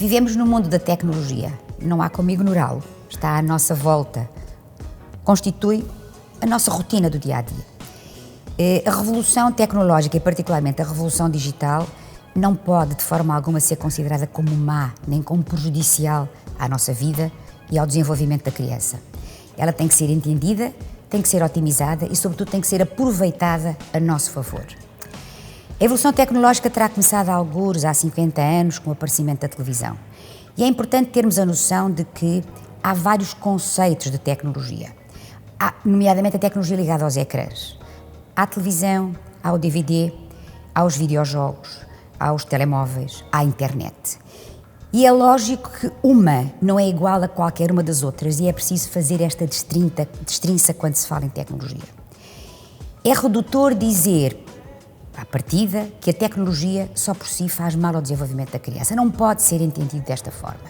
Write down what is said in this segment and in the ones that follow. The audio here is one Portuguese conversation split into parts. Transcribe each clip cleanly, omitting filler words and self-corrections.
Vivemos no mundo da tecnologia, não há como ignorá-lo, está à nossa volta, constitui a nossa rotina do dia-a-dia. A revolução tecnológica e particularmente a revolução digital não pode de forma alguma ser considerada como má, nem como prejudicial à nossa vida e ao desenvolvimento da criança. Ela tem que ser entendida, tem que ser otimizada e sobretudo tem que ser aproveitada a nosso favor. A evolução tecnológica terá começado há algures, há 50 anos, com o aparecimento da televisão. E é importante termos a noção de que há vários conceitos de tecnologia. Há, nomeadamente, a tecnologia ligada aos ecrãs. Há a televisão, há o DVD, há os videojogos, há os telemóveis, há a internet. E é lógico que uma não é igual a qualquer uma das outras e é preciso fazer esta destrinça quando se fala em tecnologia. É redutor dizer, à partida, que a tecnologia só por si faz mal ao desenvolvimento da criança. Não pode ser entendido desta forma.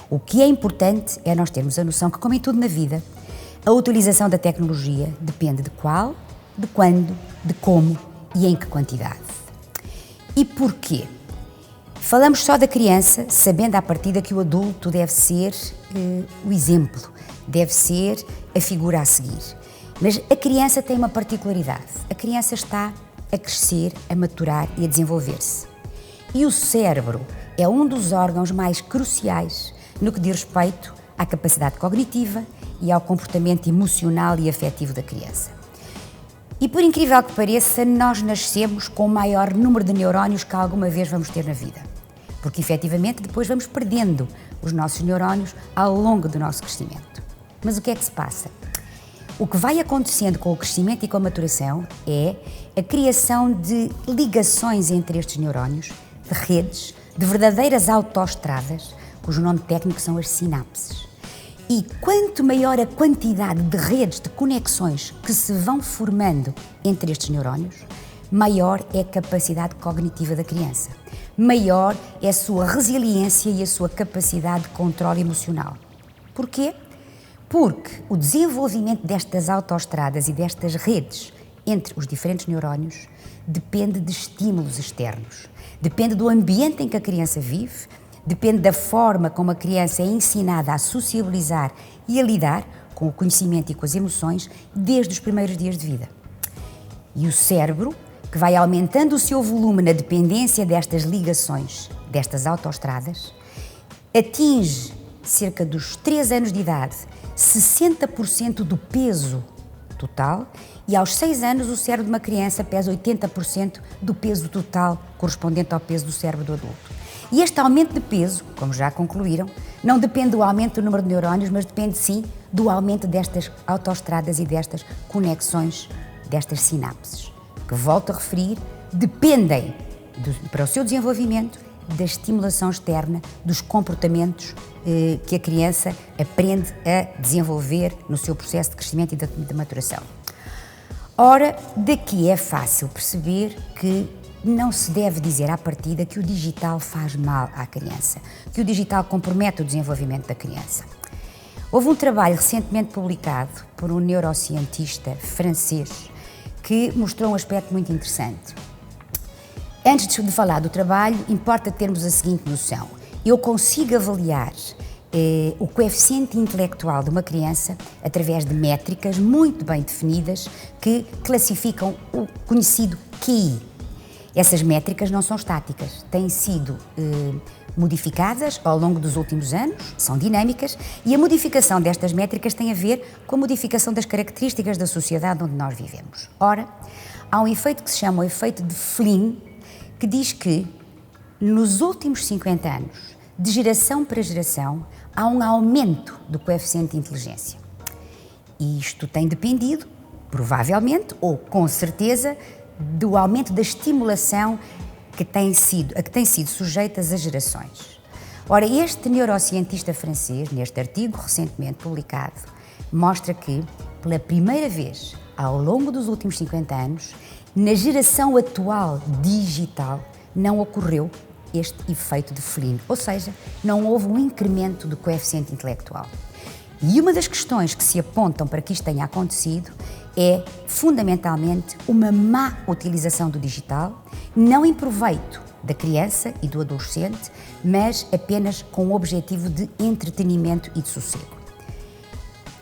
O que é importante é nós termos a noção que, como em tudo na vida, a utilização da tecnologia depende de qual, de quando, de como e em que quantidade. E porquê? Falamos só da criança, sabendo à partida que o adulto deve ser o exemplo, deve ser a figura a seguir. Mas a criança tem uma particularidade. A criança está a crescer, a maturar e a desenvolver-se. E o cérebro é um dos órgãos mais cruciais no que diz respeito à capacidade cognitiva e ao comportamento emocional e afetivo da criança. E por incrível que pareça, nós nascemos com o maior número de neurónios que alguma vez vamos ter na vida. Porque efetivamente depois vamos perdendo os nossos neurónios ao longo do nosso crescimento. Mas o que é que se passa? O que vai acontecendo com o crescimento e com a maturação é a criação de ligações entre estes neurónios, de redes, de verdadeiras autoestradas, cujo nome técnico são as sinapses. E quanto maior a quantidade de redes, de conexões que se vão formando entre estes neurónios, maior é a capacidade cognitiva da criança, maior é a sua resiliência e a sua capacidade de controle emocional. Porquê? Porque o desenvolvimento destas autoestradas e destas redes entre os diferentes neurónios depende de estímulos externos, depende do ambiente em que a criança vive, depende da forma como a criança é ensinada a sociabilizar e a lidar com o conhecimento e com as emoções desde os primeiros dias de vida. E o cérebro, que vai aumentando o seu volume na dependência destas ligações, destas autoestradas, atinge, cerca dos 3 anos de idade, 60% do peso total e aos 6 anos o cérebro de uma criança pesa 80% do peso total correspondente ao peso do cérebro do adulto. E este aumento de peso, como já concluíram, não depende do aumento do número de neurónios, mas depende sim do aumento destas autoestradas e destas conexões, destas sinapses, que, volto a referir, dependem para o seu desenvolvimento da estimulação externa, dos comportamentos que a criança aprende a desenvolver no seu processo de crescimento e de maturação. Ora, daqui é fácil perceber que não se deve dizer à partida que o digital faz mal à criança, que o digital compromete o desenvolvimento da criança. Houve um trabalho recentemente publicado por um neurocientista francês que mostrou um aspecto muito interessante. Antes de falar do trabalho, importa termos a seguinte noção. Eu consigo avaliar o coeficiente intelectual de uma criança através de métricas muito bem definidas que classificam o conhecido QI. Essas métricas não são estáticas, têm sido modificadas ao longo dos últimos anos, são dinâmicas, e a modificação destas métricas tem a ver com a modificação das características da sociedade onde nós vivemos. Ora, há um efeito que se chama o efeito de Flynn, que diz que, nos últimos 50 anos, de geração para geração, há um aumento do coeficiente de inteligência. E isto tem dependido, provavelmente, ou com certeza, do aumento da estimulação a que têm sido sujeitas as gerações. Ora, este neurocientista francês, neste artigo recentemente publicado, mostra que, pela primeira vez ao longo dos últimos 50 anos, na geração atual digital, não ocorreu este efeito de Flynn, ou seja, não houve um incremento do coeficiente intelectual. E uma das questões que se apontam para que isto tenha acontecido é, fundamentalmente, uma má utilização do digital, não em proveito da criança e do adolescente, mas apenas com o objetivo de entretenimento e de sossego.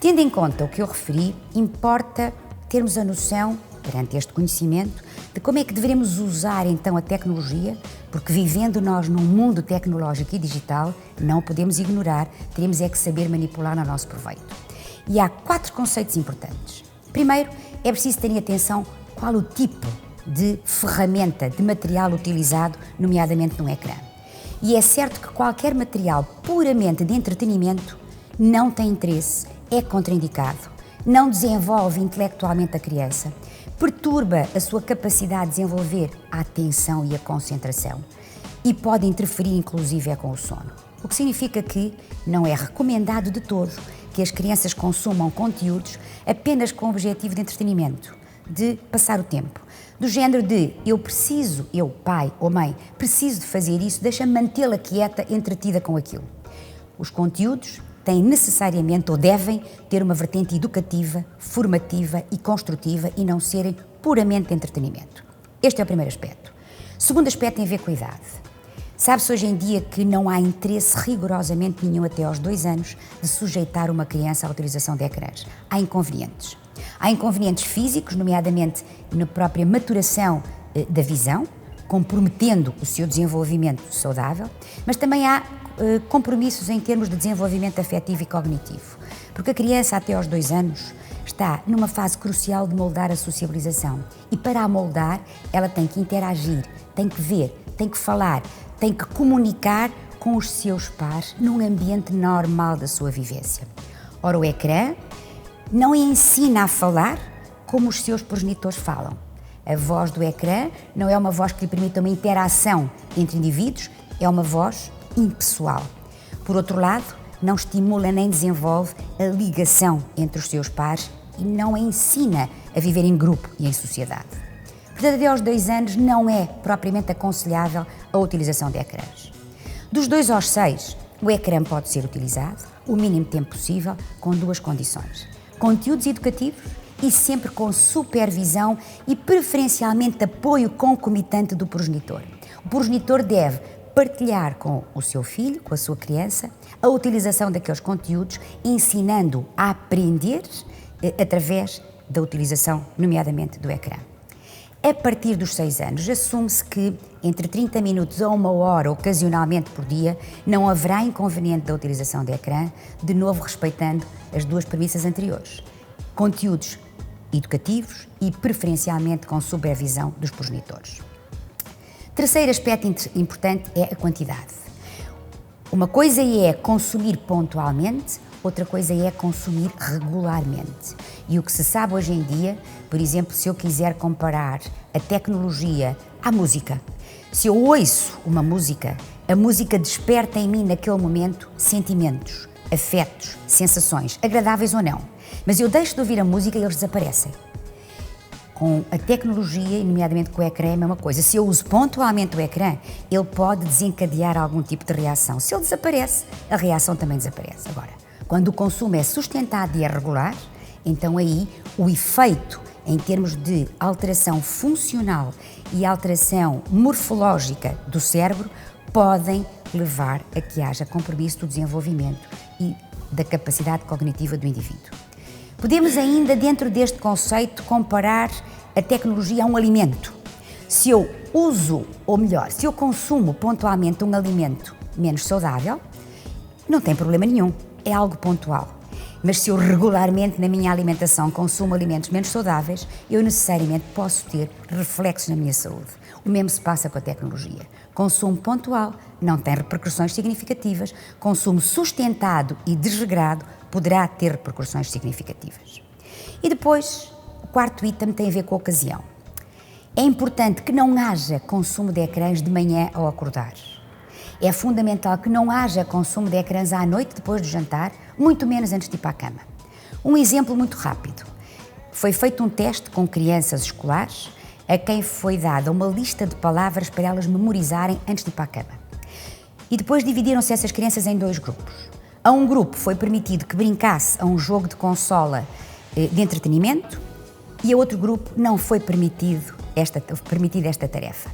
Tendo em conta o que eu referi, importa termos a noção, perante este conhecimento, de como é que devemos usar então a tecnologia, porque vivendo nós num mundo tecnológico e digital, não podemos ignorar, teremos é que saber manipular a nosso proveito. E há 4 conceitos importantes. Primeiro, é preciso ter atenção qual o tipo de ferramenta, de material utilizado, nomeadamente num ecrã. E é certo que qualquer material puramente de entretenimento não tem interesse, é contraindicado, não desenvolve intelectualmente a criança, perturba a sua capacidade de desenvolver a atenção e a concentração e pode interferir inclusive com o sono. O que significa que não é recomendado de todo que as crianças consumam conteúdos apenas com o objetivo de entretenimento, de passar o tempo. Do género de, eu pai ou mãe, preciso de fazer isso, deixa-me mantê-la quieta, entretida com aquilo. Os conteúdos têm necessariamente ou devem ter uma vertente educativa, formativa e construtiva e não serem puramente de entretenimento. Este é o primeiro aspecto. O segundo aspecto tem a ver com a idade. Sabe-se hoje em dia que não há interesse rigorosamente nenhum até aos 2 anos de sujeitar uma criança à utilização de ecrãs. Há inconvenientes. Há inconvenientes físicos, nomeadamente na própria maturação da visão, comprometendo o seu desenvolvimento saudável, mas também há compromissos em termos de desenvolvimento afetivo e cognitivo, porque a criança até aos 2 anos está numa fase crucial de moldar a sociabilização e para a moldar ela tem que interagir, tem que ver, tem que falar, tem que comunicar com os seus pares num ambiente normal da sua vivência. Ora, o ecrã não ensina a falar como os seus progenitores falam. A voz do ecrã não é uma voz que lhe permita uma interação entre indivíduos, é uma voz impessoal. Por outro lado, não estimula nem desenvolve a ligação entre os seus pares e não a ensina a viver em grupo e em sociedade. Portanto, até aos 2 anos não é propriamente aconselhável a utilização de ecrãs. Dos 2 aos 6, o ecrã pode ser utilizado o mínimo tempo possível com 2 condições. Conteúdos educativos e sempre com supervisão e preferencialmente apoio concomitante do progenitor. O progenitor deve partilhar com o seu filho, com a sua criança, a utilização daqueles conteúdos, ensinando a aprender através da utilização, nomeadamente do ecrã. A partir dos 6 anos, assume-se que entre 30 minutos a 1 hora, ocasionalmente por dia, não haverá inconveniente da utilização de ecrã, de novo respeitando as 2 premissas anteriores. Conteúdos educativos e preferencialmente com supervisão dos progenitores. Terceiro aspecto importante é a quantidade. Uma coisa é consumir pontualmente, outra coisa é consumir regularmente. E o que se sabe hoje em dia, por exemplo, se eu quiser comparar a tecnologia à música, se eu ouço uma música, a música desperta em mim naquele momento sentimentos, afetos, sensações, agradáveis ou não. Mas eu deixo de ouvir a música e eles desaparecem. Com a tecnologia, nomeadamente com o ecrã, é a mesma coisa. Se eu uso pontualmente o ecrã, ele pode desencadear algum tipo de reação. Se ele desaparece, a reação também desaparece. Agora, quando o consumo é sustentado e é regular, então aí o efeito em termos de alteração funcional e alteração morfológica do cérebro podem levar a que haja compromisso do desenvolvimento e da capacidade cognitiva do indivíduo. Podemos ainda, dentro deste conceito, comparar a tecnologia a um alimento. Se eu uso, ou melhor, se eu consumo pontualmente um alimento menos saudável, não tem problema nenhum, é algo pontual. Mas se eu regularmente na minha alimentação consumo alimentos menos saudáveis, eu necessariamente posso ter reflexos na minha saúde. O mesmo se passa com a tecnologia. Consumo pontual não tem repercussões significativas, consumo sustentado e desregrado poderá ter repercussões significativas. E depois, o quarto item tem a ver com a ocasião. É importante que não haja consumo de ecrãs de manhã ao acordar. É fundamental que não haja consumo de ecrãs à noite depois do jantar, muito menos antes de ir para a cama. Um exemplo muito rápido. Foi feito um teste com crianças escolares a quem foi dada uma lista de palavras para elas memorizarem antes de ir para a cama. E depois dividiram-se essas crianças em 2 grupos. A um grupo foi permitido que brincasse a um jogo de consola de entretenimento e a outro grupo não foi permitida esta tarefa.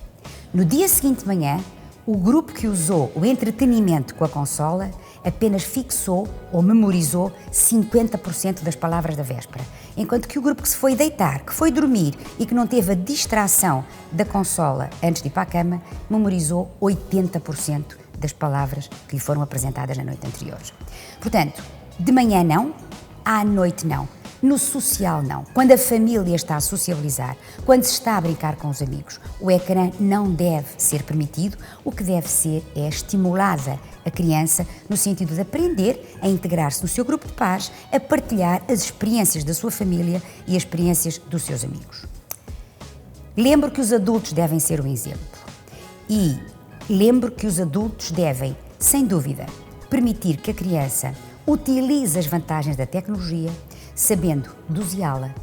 No dia seguinte de manhã, o grupo que usou o entretenimento com a consola apenas fixou ou memorizou 50% das palavras da véspera, enquanto que o grupo que se foi deitar, que foi dormir e que não teve a distração da consola antes de ir para a cama, memorizou 80% das palavras que lhe foram apresentadas na noite anterior. Portanto, de manhã não, à noite não. No social, não. Quando a família está a sociabilizar, quando se está a brincar com os amigos, o ecrã não deve ser permitido. O que deve ser é estimulada a criança no sentido de aprender a integrar-se no seu grupo de pares, a partilhar as experiências da sua família e as experiências dos seus amigos. Lembro que os adultos devem ser o exemplo. E lembro que os adultos devem, sem dúvida, permitir que a criança utilize as vantagens da tecnologia, sabendo doseá-la,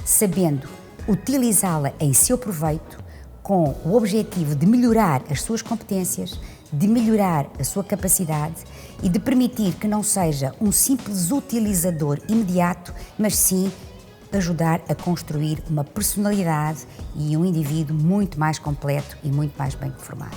sabendo utilizá-la em seu proveito, com o objetivo de melhorar as suas competências, de melhorar a sua capacidade e de permitir que não seja um simples utilizador imediato, mas sim ajudar a construir uma personalidade e um indivíduo muito mais completo e muito mais bem formado.